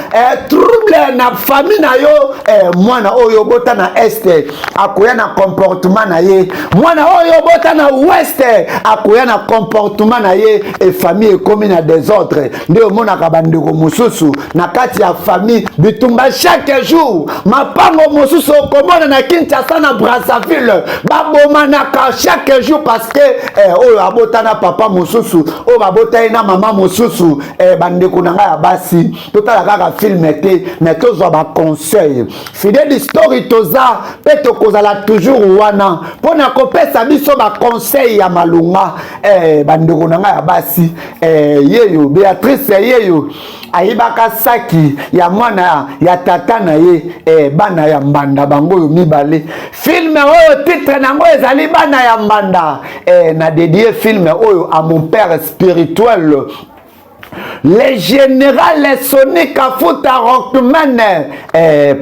trouble na famille na yo mwana oyo bota na este akoya na comportement na ye mwana oyo bota na ouest akoya na comportement na ye famille ekomi na désordre nde omonaka bandeko mosusu na kati ya famille bitumba chaque jour mapango mosusu okomona na Kinshasa na Brazzaville babomanaka chaque jour parce que oyo abota na papa mosusu oyo babota na mama mosusu bandeko na ngai ya basi totala kaka film te mais tozwa ba conseil fidèle story toza pe tokozala toujours wana pona kopesa biso ba conseil ya malunga bandeko na ngai ya basi yeyo Beatrice yeyo ayibaka saki ya mwana ya tata na ye bana ya mbanda bango yo mibale film oyo titre nango ezali bana ya mbanda na dédié film oyo à mon père spirituel le général Sonic Afuta Rockman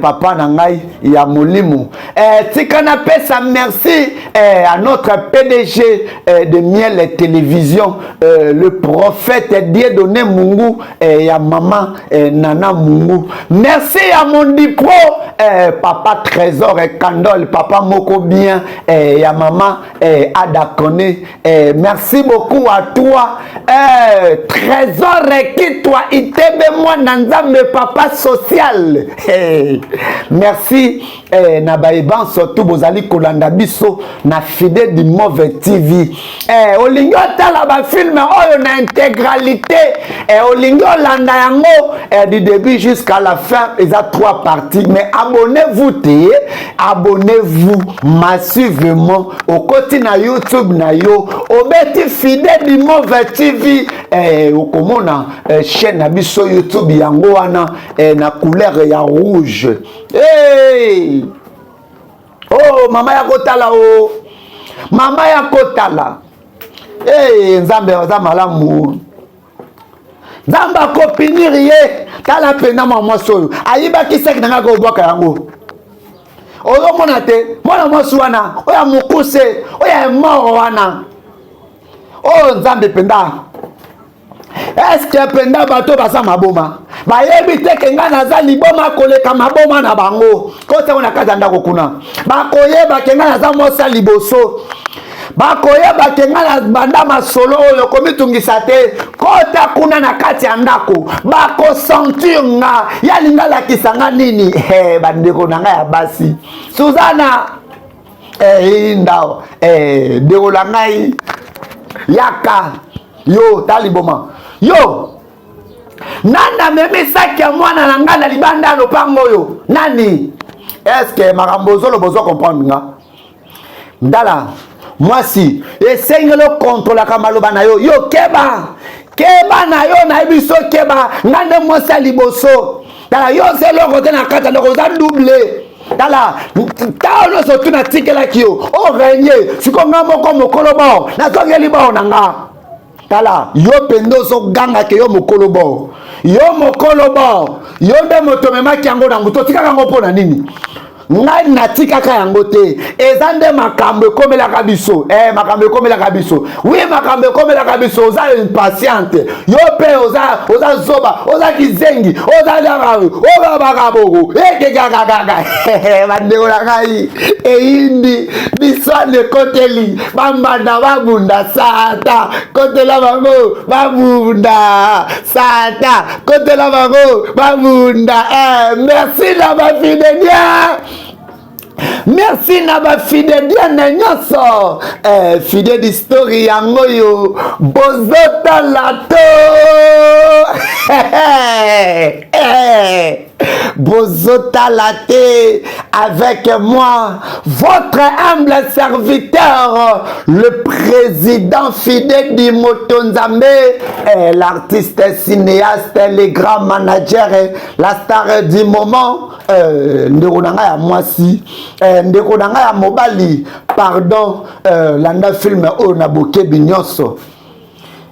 papa nangai ya molimo tikana pesa merci à notre PDG de Miel Télévision le prophète Dieudonné Mungu ya maman Nana Mungu merci à mon dipro papa Trésor et Candole papa moko bien ya maman Ada Kone merci beaucoup à toi Trésor qui toi itebe moi nanzambe papa social merci na baiban surtout bozali kolanda biso na fidèle du mauvais TV olingo tala ba film oyo na intégralité olingo landa yango du début jusqu'à la fin il y a 3 parties mais abonnez-vous massivement au côté na YouTube na yo obeti fidèle du mauvais TV okomona chaîne na biso YouTube yango wana na couleur ya rouge oh mama ya kotala mama ya kotala nzambe oza malamu nzambe akopinir ye tala pena mama soyo ayibaki seki nanga kobwaka yango ozomona te mwana mwasi wana oya mokuse oya mort wana nzambe penda est-ce que penda bato basa maboma bayebi te ke nga naza liboma koleka maboma na bango kote wana kati ndako kuna bakoyeba ke nga naza mosa liboso bakoyeba ke nga na banda masolo oyo komitungisa te kota kuna na kati ya ndako bakosentir nga yalinga lakisa nga nini bandeko na nga ya basi Suzana ndao ndeko la ngai yaka yo taliboma yo nana memisaki ya mwana na nga na libanda lopango yo nani est-ce que makambo zolo bozo comprendre nga ndala mwasi esengelo kontrolaka maloba na yo yo keba na yo na biso keba ngande mwasi liboso tala yo seloko te na kata ndoko za double tala taono so tuna tikela kio o renye sikonga moko mokolo bo na tongeli bo nanga tala yo pendo so ganga ke yo mokolo bo yo nde moto memaki yango na moto tikaka ngo pona nini ngai natikaka yango te eza nde makambo ekomelaka biso makambo ekomelaka biso oui makambo ekomelaka biso oza impatiente yo pe oza zoba oza kizengi oza bakaboko ekekakakaka bandeko na ngai eyindi biso ekoteli bambanda babunda sata kotela bango babunda sata kotela bango babunda merci na bafidelia merci na ba fidèle na nyoso fidèle d'histoire yango yo bozota lato Bozota Laté avec moi, votre humble serviteur, le président fidèle du Motonzambe, l'artiste cinéaste, le grand manager, la star du moment, Ndekonanga ya Mwasi, Ndekonanga ya Mobali, pardon, landa film o na boke binyoso.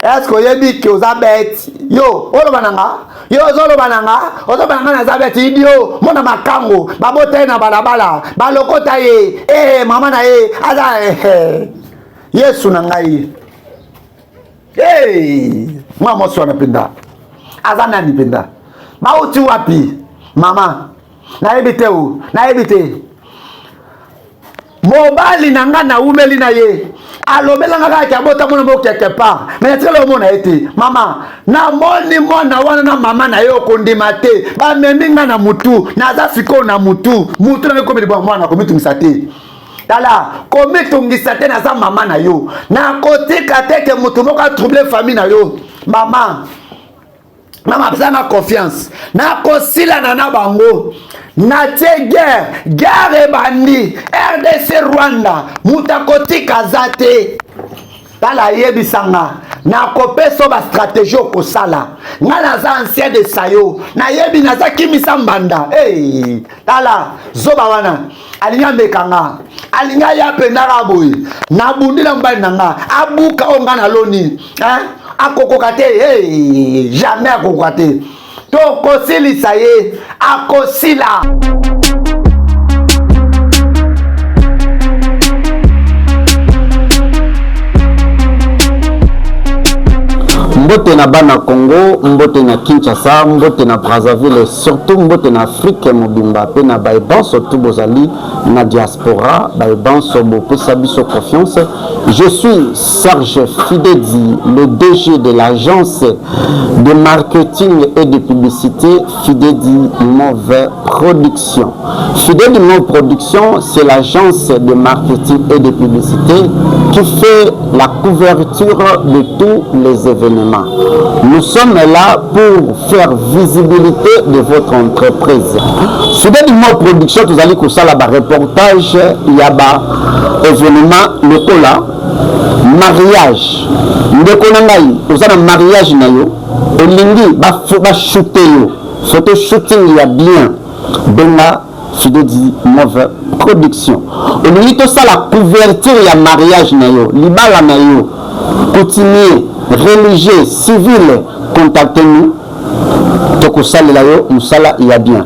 Est-ce que vous dit que vous avez yo, olo bananga, yo zolo bananga, ozo bananga na zabeti idio, mona makango, babote na balabala, balokota ye, mama na ye, aza Yesu na ngai. Mwa moso anapenda. Aza nani penda? Bauti wapi? Mama. Na ebite u, na ebite. Mobali nanga na umeli na ye. Alobela nga ka bota mona mo quelque part mais tele mona ete mama na moni mona wana na mama na yo kondima te ba meminga na mutu na za fiko na mutu na ko bidibwa mwana ko mitungisa te tala ko mitungisa te na za mama na yo na kotika te ke mutu moko troubler famille na yo mama bezana confiance na kosila na bango na te guerre bandi RDC Rwanda mutakotika zate tala yebisanga na kopeso ba stratégie kosala nga naza ancien de sayo na yebi naza kimisa mbanda tala zoba wana alinya mekanga alinya ya pendara boy na bundila mbali nanga abuka onga na loni akokoka te jamais akokoka te to kosilisa ye akosila. Mbote na bana Congo, mbote na Kinshasa, mbote na Brazzaville, surtout mbote na Afrique mobimba pe na baiban surtout bozali na diaspora, baiban sobo pe sabiso confiance. Je suis Serge Fidedi, le DG de l'agence de marketing et de publicité Fidedi Move Production. Fidedi Move Production, c'est l'agence de marketing et de publicité qui fait la couverture de tous les événements. Nous sommes là pour faire visibilité de votre entreprise. Fidedi Move Production, vous allez que ça là, reportage, il y a événement local là. Mariage ndeko na ngai ozana mariage na yo olingi ba shooter yo photo shooting ya bien benga Fidedi Move Production olingi to ça la couverture ya mariage na yo libala na yo continuer religieux civil contactez-nous toko salela yo musala ya bien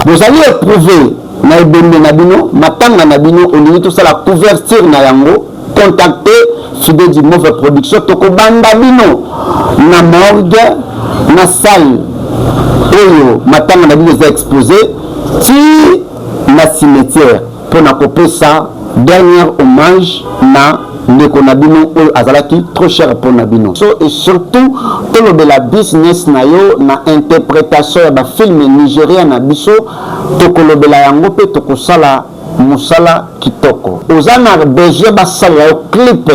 vous allez éprouver na ebembe na bino matanga na bino olingi to ça la couverture na yango contacter Fidedi Move Production toko banda bino na morgue na salle oyo matanga na bino za exposé ti na cimetière pour na kopesa dernier hommage na ndeko na bino oyo azalaki trop cher pour na bino so et surtout tolo de la business na yo na interprétation ya ba film nigérien na biso toko lobela yango pe toko sala musala kitoko ozana besoin basala au clip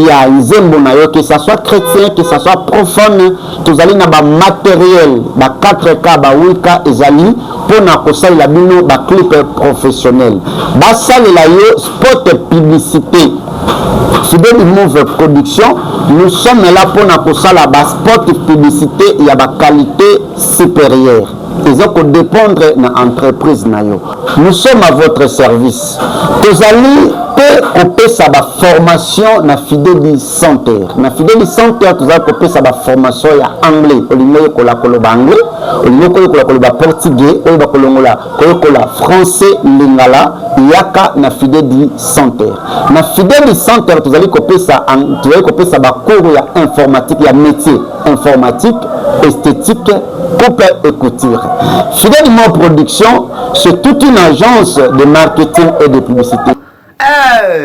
ya nzembo na yo que ça soit chrétien que ça soit profane tozali na ba matériel ba 4K ba 8K ezali pona kosala bino ba clip professionnel basala la yo spot publicité Fidedi Move Production nous sommes là pona kosala ba spot publicité ya ba qualité supérieure. Ils ont dépendre de l'entreprise. Nous sommes à votre service. Vous allez couper sa formation na Fidedi Center. Na Fidedi Center, vous allez couper sa formation en anglais. Vous allez couper anglais, vous allez couper portugais, vous allez couper français, lingala, yaka na Fidedi Center. Na Fidedi Center, vous allez couper sa cours informatique, il y a métier informatique, esthétique, coupe et couture. Fidedi Move Production, c'est toute une agence de marketing et de publicité.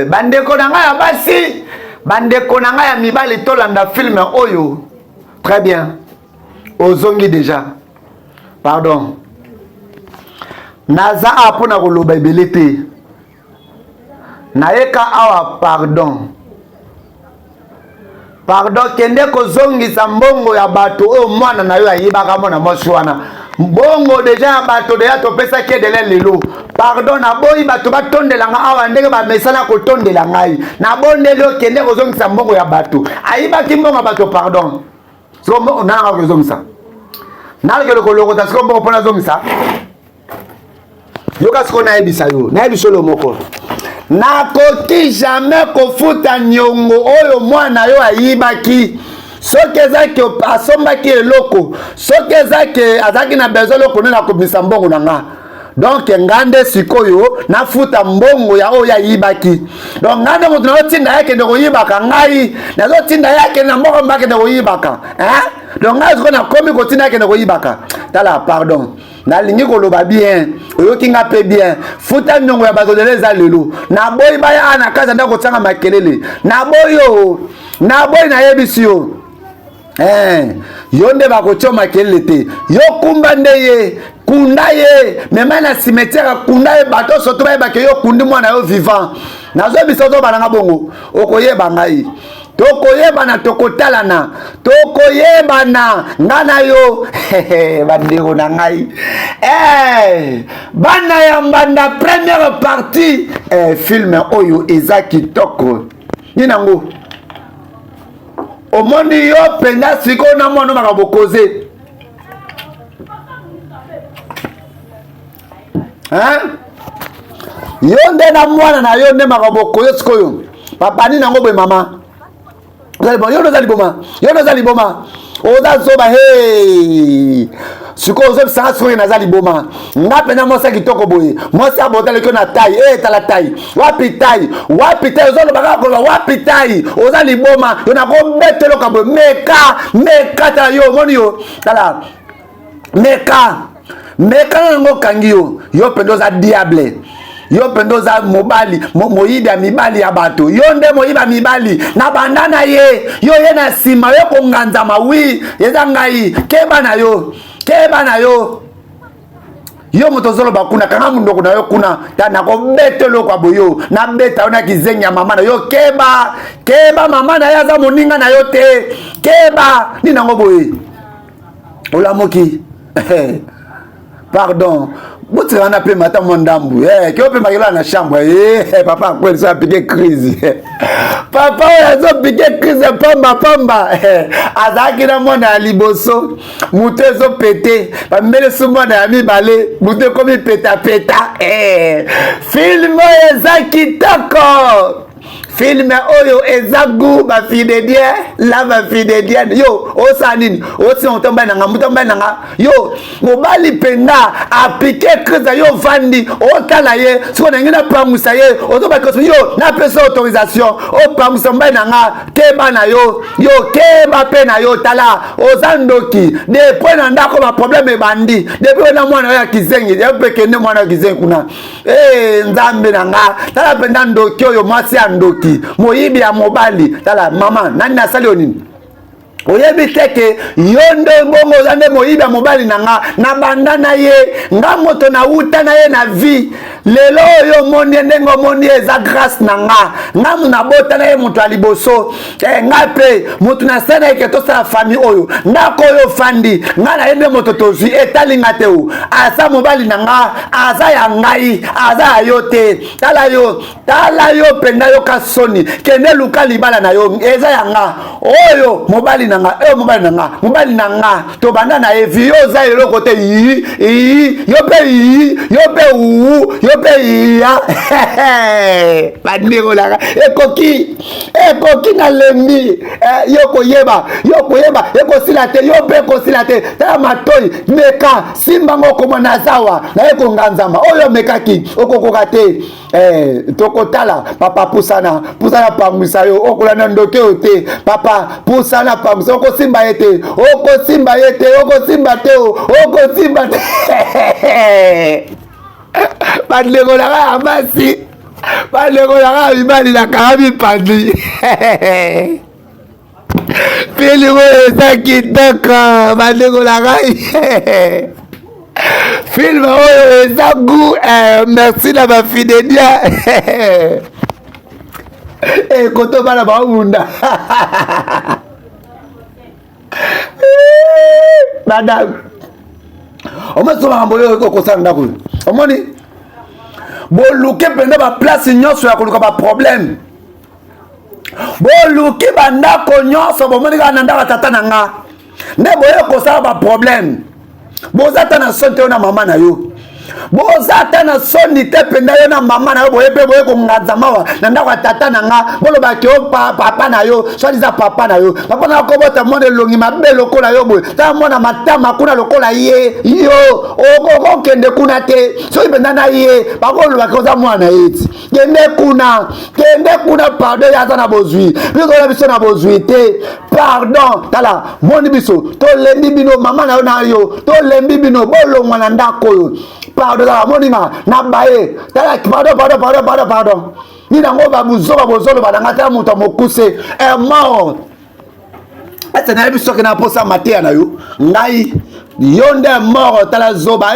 Bandeko nanga ya basi, bandeko nanga ya mibali tolanda film oyo. Très bien. Ozongi déjà. Pardon. Naza apona koloba ebelete. Naeka awa pardon. Pardon kende kozongisa mbongo ya bato oyo mwana na yo ayibaka mona moshi wana bongo déjà bato deya topesa ki edele lelo pardon naboyi bato batondelanga awa ndenge bamesana kotondela ngai nabondeli okende kozongisa mbongo ya bato ayibaki mbongo ya bato pardon siko nanga kozongisa nalekele kolokota siko mbongo mpona zongisa yoka siko nayebisa yo nayebisa lo moko nakoki jamais kofuta nyongo oyo mwana yo ayibaki soki ezaki asombaki eloko soki ezaki azalaki na besoin eloko nde nakobimisa mbongo na nga donc nga nde sikoyo nafuta mbongo ya oyo ayibaki donc nga nde moto nazotinda ye akende koyibaka ngai nazotinda ye akende na mbongo mba akende koyibaka donc ngai sikoyo nakomi kotinda akende koyibaka tala pardon nalingi koloba bien oyoki nga mpe bien futa nyongo ya bato lelo eza lelo naboyi baya na kaza nde kotianga makelele naboyi nayebisi yo yo nde bakotia makelele te yo kumba nde ye kunda ye mema na cimetière kunda ye bato soto bayebake yo kundi mwana yo vivant nazobisa ozobananga bongo okoyeba ngai tokoyebana tokotalana tokoyebana nga na yo bandeko na ngai bana ya mbanda première partie film oyo eza kitoko ninango omoni yo penda siko na mwana makabokoze yo nde na mwana na yo nde makabokoze sikoyo papa ni nango boye mama yo noza liboma oza zoba sikoyo ozobisanga sikoyo naza liboma nga mpena mwasi kitoko boye mwasi abotaleki na tai tala tai wapi tai ozolobaka koloba wapi tai oza liboma yo nakobeteloka boye meka tala yo omoni yo tala meka nango kangi yo mpenda oza diable yo pendo za mobali moyibi ya mibali ya bato yo nde moyiba mibali na banda na ye yo ye na sima yo konganzama wi eza ngai keba na yo yo moto zoloba kuna kanga mundoko na yo kuna ta nakobetelo kwa boyo na beta ona kizengi ya mama na yo keba mama na ya za moninga na yo te keba ni nango boye olamoki pardon buti na pe mata mondambu ke pe makela na chambre papa kweli ça piquer crise papa yazo piquer crise pamba azaki na mona ya liboso mutu ezo pete bamele sumona ya mibale mutu ekomi peta film eza kitoko film oyo ezagu ba fidedie la ba fidedie yo osa nini osi otomba nanga mutomba nanga yo mobali penda apike kriza yo vandi otala ye siko na ngina pangusa ye otoba koso yo na pesa autorisation o pangusa mba nanga keba na yo keba pe na yo tala ozandoki de point na ndako ba problème bandi depuis na mwana ya kizengi ya peke ne mwana kizengi kuna nzambe nanga tala penda ndoki oyo mwasi ya ndoki moyibi ya mobali tala mama nani nasali onini oyebi teke yo nde bongo oza nde moyibi ya mobali na nga na banda na ye nga moto na uta na ye na vie lelo oyo omoni ndenge omoni eza grâce na nga muna bota na ye moto ya liboso nga mpe moto na se na ye ke tosala famille oyo ndako oyo fandi nga na ye nde moto tozwi etali nga te o aza mobali na nga aza ya ngai aza ya yo te tala yo penda yo ka soni kende luka libala na yo eza ya nga oyo mobali na nga mobali na nga to banda na evi yo za eloko te yo pe ya bandeko laka ekoki na lembi yo koyeba ekosila te yo pe kosila te tala matoi meka simbango komona zawa na ye konganzama oyo mekaki okokoka te tokotala papa pusana pangwisa yo okolanda ndoke o te papa pusana pangwisa okosimba ye te bandeko na nga ya basi bandeko na nga ya mibali na kanga mipandi filimo eza kitoko bandeko na ngai film oyo eza gu merci na bafidelia koto bana baobunda madame omeso mamboyo ko sanda ko omoni boluke penda ba place nyonso ya koluka ba problème boluke bandako nyonso bomoni ka nanda batata nanga nde boye ko sala ba problème bozata na sonte na mama na yo bozata na soni te penda yo na mama na yo boye pe boye ko ngadza mawa nanda kwa tata nanga bolo ba ke papa na yo so diza papa na yo papa na ko bota monde longi mabe lokola yo boye ta mona matama kuna lokola ye yo o kende kuna te so ibenda na ye ba ko lo ba ko za mwana eti kende kuna pardon ya na bozui biso na biso na bozui te pardon tala moni biso to lembi bino mama na yo na yo to lembi bino bolo mwana ndako yo pardon la moninga na bae tala pardon ni nango ba buzoba bozolo ba ngata muto mokuse est mort ete na biso ke na posa matia na yo ngai yonde mort tala zoba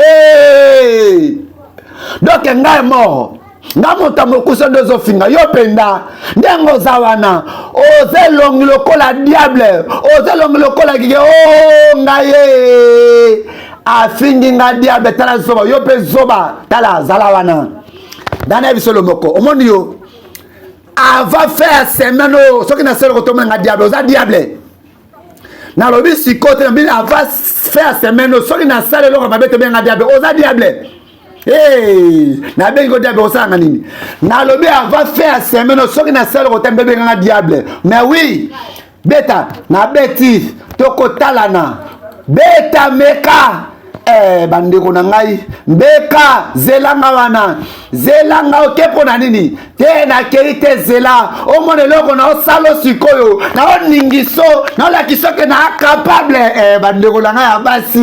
donc ngai mort nga muto mokuse ndozo finga yo penda ndengo zawana ozelongi lokola diable ozelongi lokola kike ngai afingi nga diable tala zoba yo pe zoba tala zala wana dana biso lomoko omoni yo ava faire semaine soki na selo kotomona nga diable oza diable na lobi sikote na bini ava faire semaine soki na sale loko mabete benga diable oza diable na bengi ko diable osanga nini na lobi ava faire semaine soki na sale kotembe benga diable mais oui beta na beti tokotalana beta meka bandeko na ngai mbeka zelanga wana zelanga okepo na nini te na kei te zela omone loko na osalo sikoyo na oningiso na olakiso ke na capable bandeko na ngai ya basi